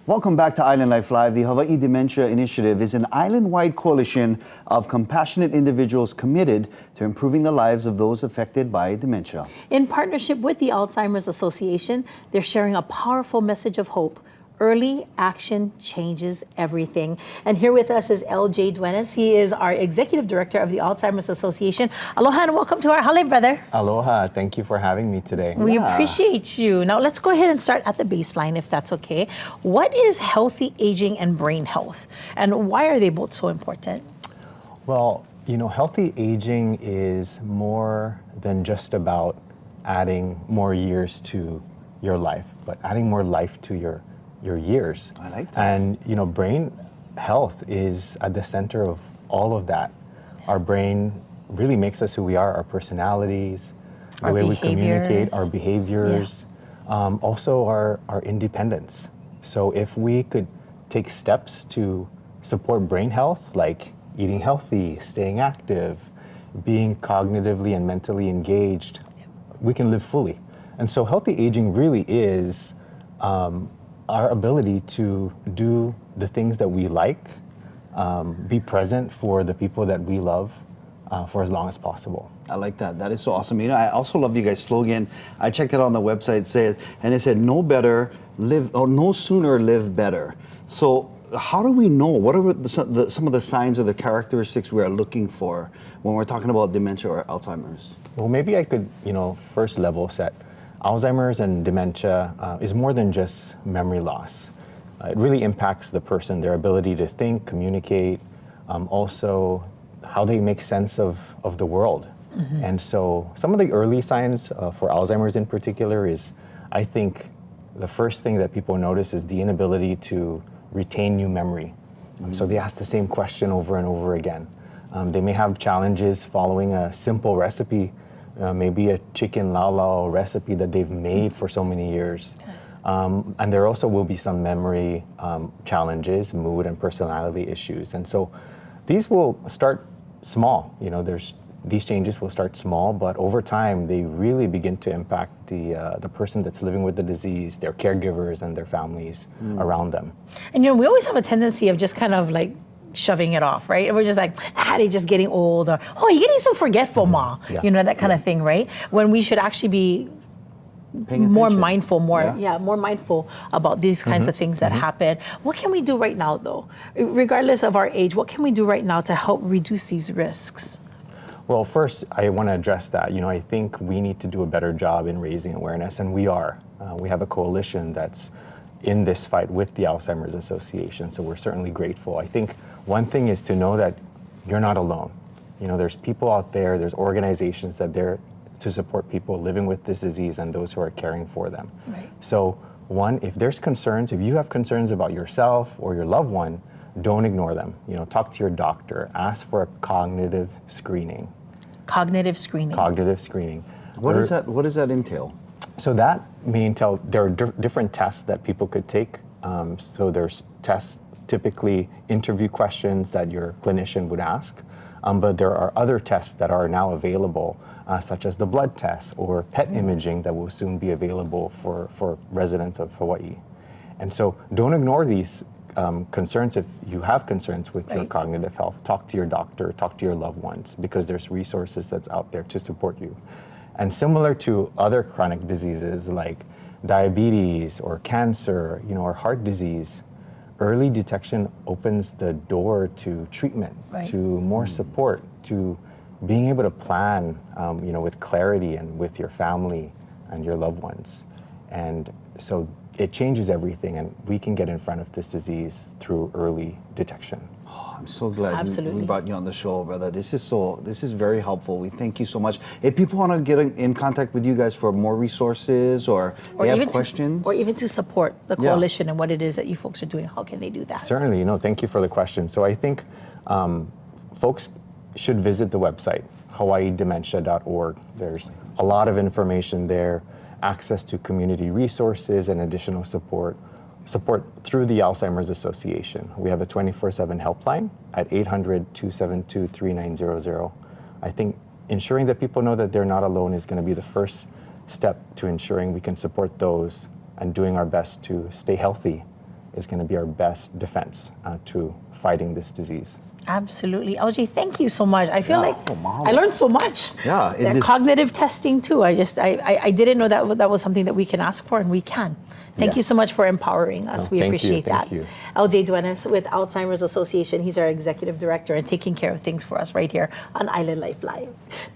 Welcome back to Island Life Live. The Hawaiʻi Dementia Initiative is an island-wide coalition of compassionate individuals committed to improving the lives of those affected by dementia. In partnership with the Alzheimer's Association, they're sharing a powerful message of hope. Early action changes everything. And here with us is LJ Duenas. He is our Executive Director of the Alzheimer's Association. Aloha and welcome to our Hale, brother. Aloha. Thank you for having me today. We appreciate you. Now let's go ahead and start at the baseline, if that's okay. What is healthy aging and brain health? And why are they both so important? Well, you know, healthy aging is more than just about adding more years to your life, but adding more life to your years. I like that. And you know, brain health is at the center of all of that. Our brain really makes us who we are, our personalities, the way we communicate, our behaviors, also our independence. So if we could take steps to support brain health, like eating healthy, staying active, being cognitively and mentally engaged, we can live fully. And so healthy aging really is our ability to do the things that we like, be present for the people that we love for as long as possible. I like that. That is so awesome. You know, I also love you guys' slogan. I checked it on the website. It said, no sooner live better. So how do we know? What are some of the signs or the characteristics we are looking for when we're talking about dementia or Alzheimer's? Well, maybe I could, first level set. Alzheimer's and dementia is more than just memory loss. It really impacts the person, their ability to think, communicate, also how they make sense of the world. Mm-hmm. And so some of the early signs for Alzheimer's in particular is, I think, the first thing that people notice is the inability to retain new memory. Mm-hmm. So they ask the same question over and over again. They may have challenges following a simple recipe, maybe a chicken laulau recipe that they've made for so many years. And there also will be some memory challenges, mood and personality issues. And so these will start small. These changes will start small, but over time they really begin to impact the person that's living with the disease, their caregivers and their families around them. And we always have a tendency of just kind of like shoving it off, right? And we're just like, they're just getting old, or, you're getting so forgetful, Ma. Yeah. That kind of thing, right? When we should actually be more mindful, more mindful about these kinds of things that happen. What can we do right now, though? Regardless of our age, what can we do right now to help reduce these risks? Well, first, I want to address that. I think we need to do a better job in raising awareness, and we are. We have a coalition that's in this fight with the Alzheimer's Association, so we're certainly grateful. I think one thing is to know that you're not alone. There's people out there, there's organizations that they're to support people living with this disease and those who are caring for them. Right. So one, if there's concerns, if you have concerns about yourself or your loved one, don't ignore them. Talk to your doctor, ask for a cognitive screening. Cognitive screening. Cognitive screening. What does that entail? So that may entail, there are different tests that people could take. So there's tests, typically interview questions that your clinician would ask. But there are other tests that are now available, such as the blood test or PET imaging that will soon be available for residents of Hawaii. And so don't ignore these concerns. If you have concerns with your cognitive health, talk to your doctor, talk to your loved ones, because there's resources that's out there to support you. And similar to other chronic diseases like diabetes or cancer, or heart disease, early detection opens the door to treatment, to more support, to being able to plan, with clarity and with your family and your loved ones. And so it changes everything, and we can get in front of this disease through early detection. Oh, I'm so glad we brought you on the show, brother. This is very helpful. We thank you so much. If people want to get in contact with you guys for more resources or they have questions. Or even to support the coalition and what it is that you folks are doing, how can they do that? Certainly, thank you for the question. So I think folks should visit the website, hawaiidementia.org. There's a lot of information there, access to community resources and additional support through the Alzheimer's Association. We have a 24/7 helpline at 800-272-3900. I think ensuring that people know that they're not alone is going to be the first step to ensuring we can support those and doing our best to stay healthy is going to be our best defense to fighting this disease. Absolutely. LJ, thank you so much. I feel Yeah. like Oh, mahalo. I learned so much. Yeah, That cognitive testing too. I didn't know that was something that we can ask for, and we can. Thank you Yes. so much for empowering us. No, We thank you, appreciate thank that. you. LJ Duenas with Alzheimer's Association. He's our executive director and taking care of things for us right here on Island Life Live.